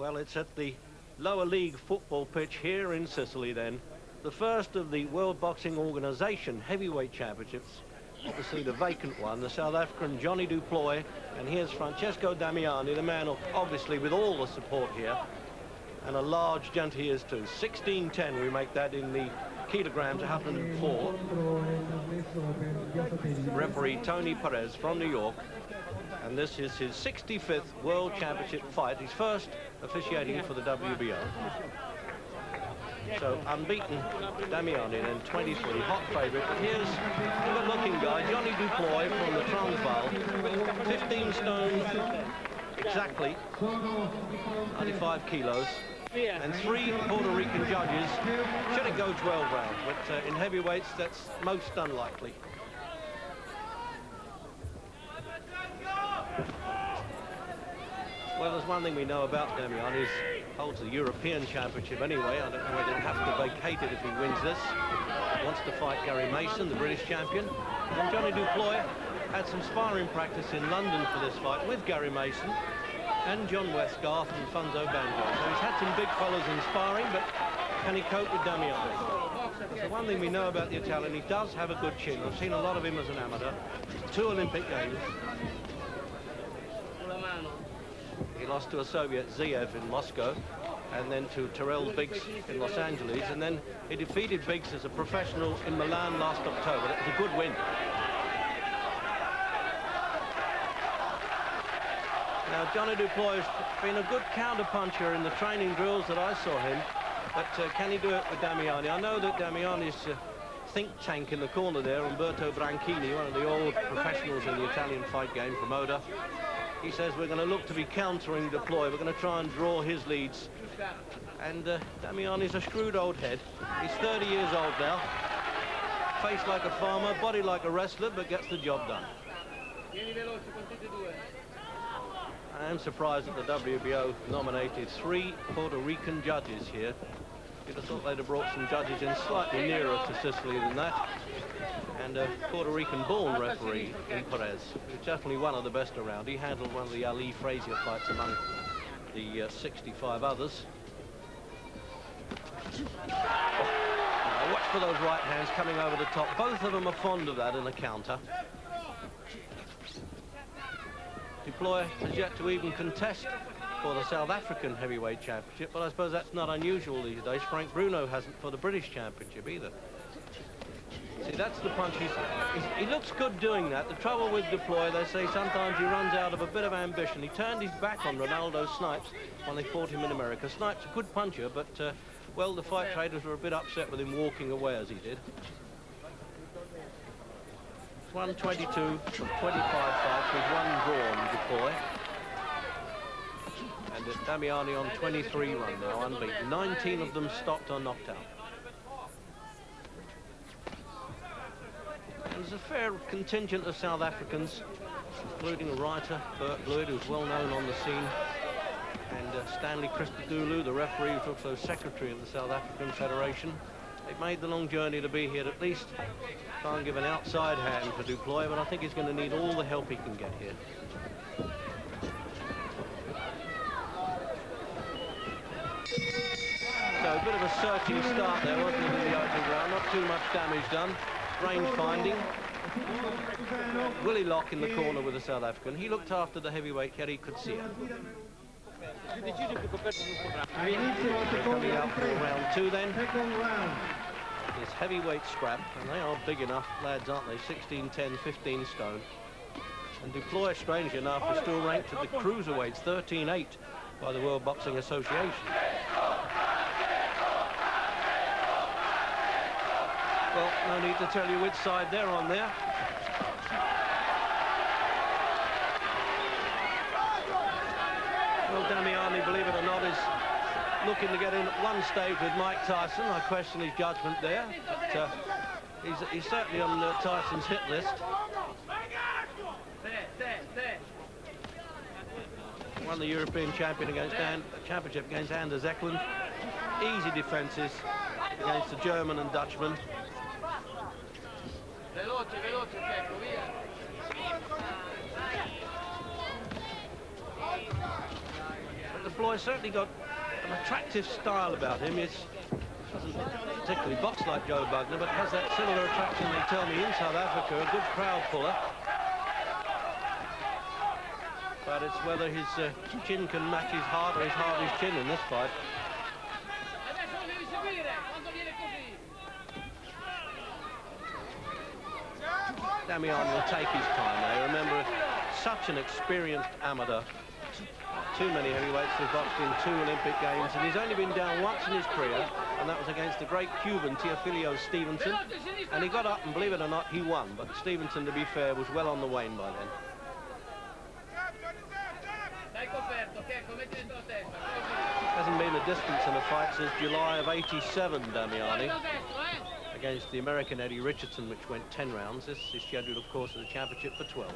Well, it's at the lower league football pitch here in Sicily then. The first of the World Boxing Organization heavyweight championships. Obviously the vacant one, the South African Damiani Du Plooy, and here's Francesco Damiani, the man obviously with all the support here. And a large gent he is too. 1610, we make that in the kilograms, 104. Referee Tony Perez from New York. And this is his 65th World Championship fight. His first officiating for the WBO. So unbeaten Damiani and 23, hot favourite. But here's a good-looking guy, Damiani Du Plooy from the Transvaal. 15 stone exactly, 95 kilos. And 3 Puerto Rican judges. Should it go 12 rounds, but in heavyweights that's most unlikely. Well, there's one thing we know about Damiani, is holds the European Championship anyway. I don't know whether he'll have to vacate it if he wins this. He wants to fight Gary Mason, the British champion. And Damiani Du Plooy had some sparring practice in London for this fight with Gary Mason and John Westgarth and Funzo Banjo. So he's had some big fellas in sparring, but can he cope with Damiani? The one thing we know about the Italian, he does have a good chin. I've seen a lot of him as an amateur. 2 Olympic Games. He lost to a Soviet, Ziev, in Moscow, and then to Terrell Biggs in Los Angeles, and then he defeated Biggs as a professional in Milan last October. That was a good win. Now, Damiani Du Plooy has been a good counter-puncher in the training drills that I saw him, but can he do it with Damiani? I know that Damiani's think tank in the corner there, Umberto Branchini, one of the old professionals in the Italian fight game, promoter. He says we're going to look to be countering Du Plooy. We're going to try and draw his leads. And Damiani's a shrewd old head. He's 30 years old now. Face like a farmer, body like a wrestler, but gets the job done. I am surprised that the WBO nominated 3 Puerto Rican judges here. You'd have thought they'd have brought some judges in slightly nearer to Sicily than that. And a Puerto Rican-born referee in Perez, who's definitely one of the best around. He handled one of the Ali Frazier fights among the 65 others. Now watch for those right hands coming over the top. Both of them are fond of that in a counter. Du Plooy has yet to even contest for the South African heavyweight championship, but I suppose that's not unusual these days. Frank Bruno hasn't for the British championship either. See, that's the punch. He looks good doing that. The trouble with Du Plooy, they say sometimes he runs out of a bit of ambition. He turned his back on Ronaldo Snipes when they fought him in America. Snipes a good puncher, but, well, the fight traders were a bit upset with him walking away as he did. 122 from 25 fights with 1 drawn, Du Plooy. And Damiani on 23 run now, unbeaten. 19 of them stopped or knocked out. There's a fair contingent of South Africans, including a writer, Bert Blewett, who's well known on the scene, and Stanley Christodoulou, the referee, who's also secretary of the South African Federation. They've made the long journey to be here to at least try and give an outside hand for Du Plooy, but I think he's going to need all the help he can get here. So a bit of a searching start there, wasn't it, in the opening round? Not too much damage done. Range finding. Willie Locke in the corner with the South African. He looked after the heavyweight yet he could see it. Coming out for round 2 then. This heavyweight scrap, and they are big enough lads, aren't they? 16, 10, 15 stone. And Du Plooy, strangely enough, is still ranked at the cruiserweights, 13-8 by the World Boxing Association. Well, no need to tell you which side they're on there. Well, Damiani, believe it or not, is looking to get in at one stage with Mike Tyson. I question his judgment there, but he's certainly on Tyson's hit list. Won the European championship against Anders Eklund. Easy defences against the German and Dutchman. Plooy certainly got an attractive style about him. He doesn't particularly box like Joe Bugner, but has that similar attraction, they tell me, in South Africa. A good crowd puller. But it's whether his chin can match his heart or his heart his chin in this fight. Damiani will take his time now. Remember, such an experienced amateur. Too many heavyweights to have boxed in 2 Olympic Games, and he's only been down once in his career, and that was against the great Cuban Teofilio Stevenson. And he got up, and believe it or not, he won. But Stevenson, to be fair, was well on the wane by then. Hasn't been a distance in a fight since July of '87, Damiani, against the American Eddie Richardson, which went 10 rounds. This is scheduled, of course, as a championship for 12.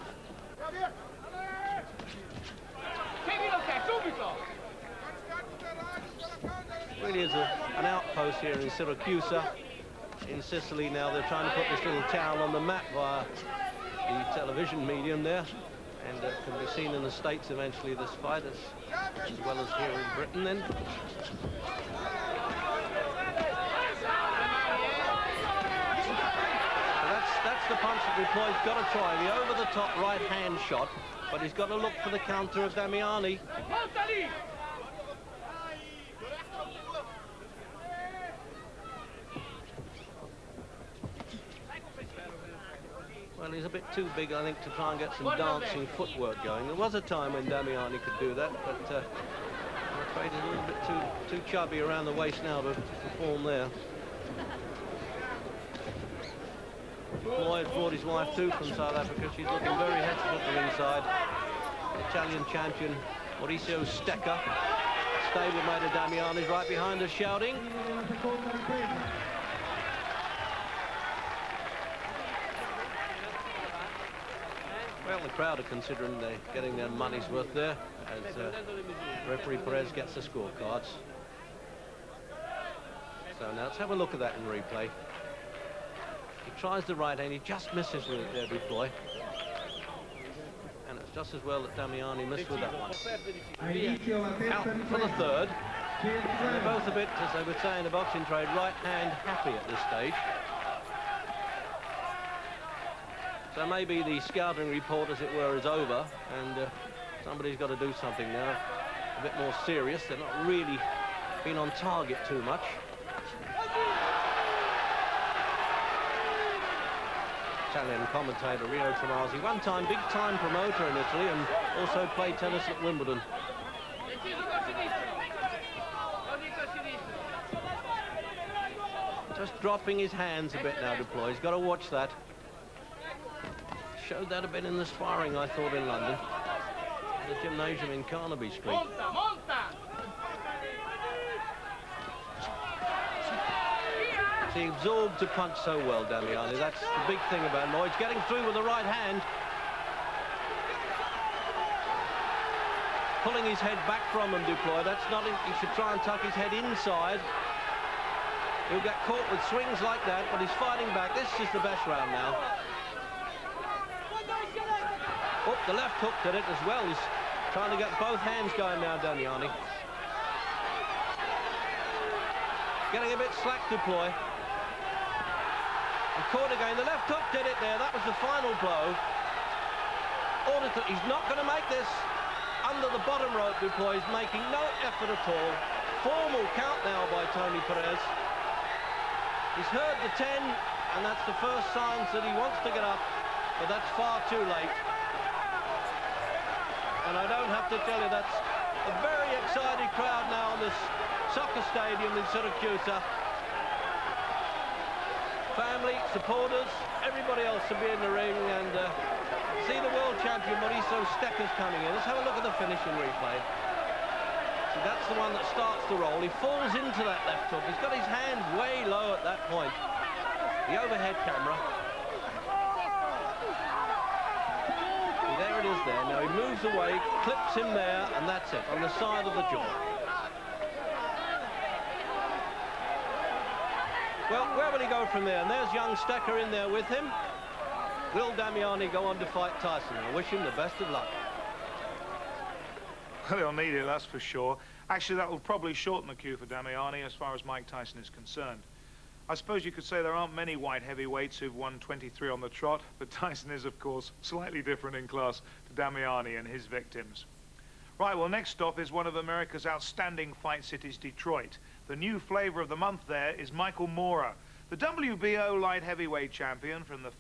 Really is an outpost here in Syracuse, in Sicily. Now they're trying to put this little town on the map via the television medium there, and can be seen in the States eventually, this fight, as well as here in Britain then. That's the punch that Du Plooy's got to try, the over-the-top right-hand shot, but he's got to look for the counter of Damiani. Well, he's a bit too big, I think, to try and get some dancing footwork going. There was a time when Damiani could do that, but I'm afraid he's a little bit too chubby around the waist now to perform there. Plooy had brought his wife too from South Africa. She's looking very hesitant from inside. Italian champion Mauricio Stecker, stablemate of Damiani's, right behind us shouting. Well, the crowd are considering they're getting their money's worth there as referee Perez gets the scorecards. So now let's have a look at that in replay. He tries the right hand, he just misses with it there, Du Plooy. And it's just as well that Damiani missed with that one. Out for the third. And they're both a bit, as they would say in the boxing trade, right hand happy at this stage. So maybe the scouting report, as it were, is over, and somebody's got to do something now a bit more serious. They're not really been on target too much. Italian commentator Rio Tomasi, one-time big-time promoter in Italy, and also played tennis at Wimbledon. Just dropping his hands a bit now, Du Plooy. He's got to watch that. Showed that a bit in the sparring, I thought, in London. The gymnasium in Carnaby Street. He absorbed to punch so well, Damiani. That's the big thing about him. He's getting through with the right hand. Pulling his head back from him, Du Plooy. That's not it. He should try and tuck his head inside. He'll get caught with swings like that, but he's fighting back. This is the best round now. Oh, the left hook did it as well. He's trying to get both hands going now, Damiani. Getting a bit slack, Du Plooy. And caught again. The left hook did it there. That was the final blow. He's not going to make this under the bottom rope, Du Plooy. He's making no effort at all. Formal count now by Tony Perez. He's heard the 10, and that's the first signs that he wants to get up, but that's far too late. And I don't have to tell you, that's a very excited crowd now on this soccer stadium in Syracuse. Family, supporters, everybody else to be in the ring and see the world champion Mauricio Stecker's coming in. Let's have a look at the finish in replay. So that's the one that starts the roll. He falls into that left hook. He's got his hand way low at that point. The overhead camera. There it is there. Now he moves away, clips him there, and that's it, on the side of the jaw. Well, where will he go from there? And there's young Stecker in there with him. Will Damiani go on to fight Tyson? I wish him the best of luck. They'll need it, that's for sure. Actually, that will probably shorten the queue for Damiani as far as Mike Tyson is concerned. I suppose you could say there aren't many white heavyweights who've won 23 on the trot, but Tyson is, of course, slightly different in class to Damiani and his victims. Right, well, next stop is one of America's outstanding fight cities, Detroit. The new flavor of the month there is Michael Moorer, the WBO light heavyweight champion from the